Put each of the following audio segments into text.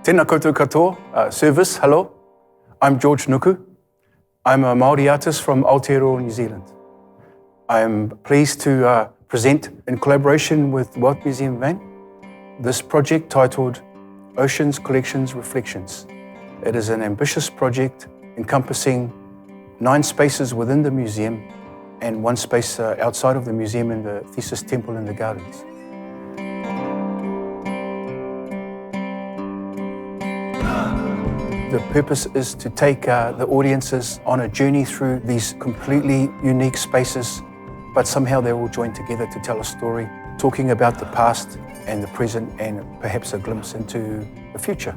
Tēnā koutou katoa, service, hello. I'm George Nuku. I'm a Māori artist from Aotearoa, New Zealand. I'm pleased to present in collaboration with Weltmuseum Wien this project titled Oceans, Collections, Reflections. It is an ambitious project encompassing 9 spaces within the museum and 1 space outside of the museum in the Theseustempel in the gardens. The purpose is to take the audiences on a journey through these completely unique spaces, but somehow they're all joined together to tell a story, talking about the past and the present and perhaps a glimpse into the future.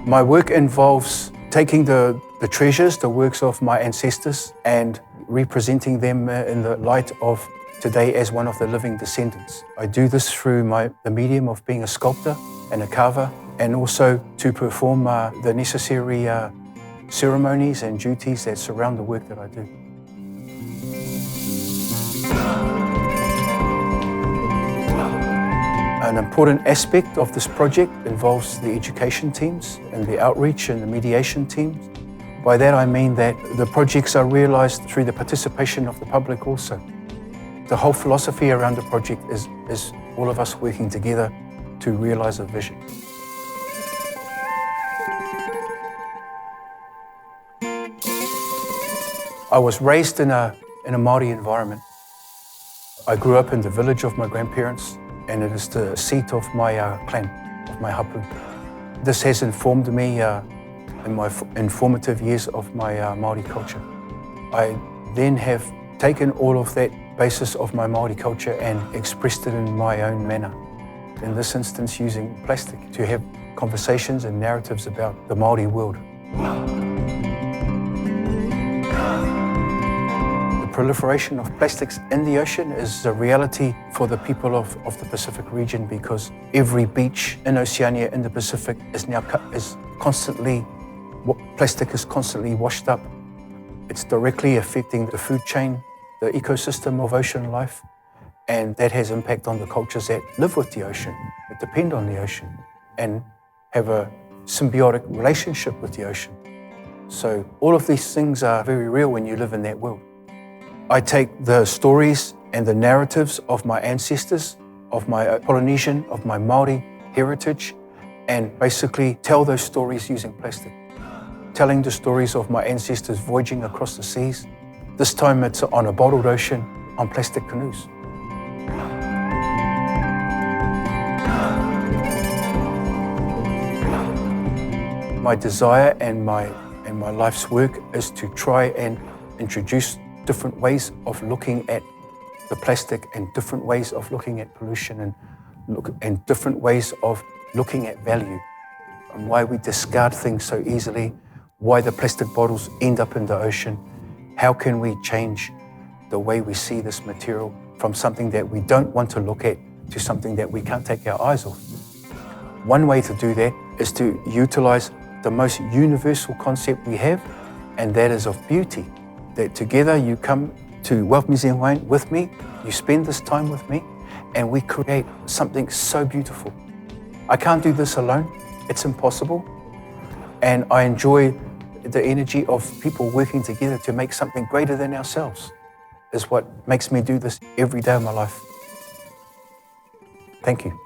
My work involves taking the treasures, the works of my ancestors, and representing them in the light of today as one of the living descendants. I do this through the medium of being a sculptor and a carver, and also to perform the necessary ceremonies and duties that surround the work that I do. An important aspect of this project involves the education teams and the outreach and the mediation teams. By that I mean that the projects are realised through the participation of the public also. The whole philosophy around the project is all of us working together to realise a vision. I was raised in a Māori environment. I grew up in the village of my grandparents, and it is the seat of my clan, of my hapu. This has informed me in my informative years of my Māori culture. I then have taken all of that basis of my Māori culture and expressed it in my own manner. In this instance, using plastic to have conversations and narratives about the Māori world. The proliferation of plastics in the ocean is a reality for the people of the Pacific region, because every beach in Oceania in the Pacific is now plastic is constantly washed up. It's directly affecting the food chain, the ecosystem of ocean life, and that has impact on the cultures that live with the ocean, that depend on the ocean, and have a symbiotic relationship with the ocean. So all of these things are very real when you live in that world. I take the stories and the narratives of my ancestors, of my Polynesian, of my Māori heritage, and basically tell those stories using plastic. Telling the stories of my ancestors voyaging across the seas. This time it's on a bottled ocean on plastic canoes. My desire and my life's work is to try and introduce different ways of looking at the plastic, and different ways of looking at pollution, and different ways of looking at value, and why we discard things so easily, why the plastic bottles end up in the ocean. How can we change the way we see this material from something that we don't want to look at to something that we can't take our eyes off? One way to do that is to utilize the most universal concept we have, and that is of beauty. That together you come to Weltmuseum Wien with me, you spend this time with me, and we create something so beautiful. I can't do this alone, it's impossible, and I enjoy the energy of people working together to make something greater than ourselves is what makes me do this every day of my life. Thank you.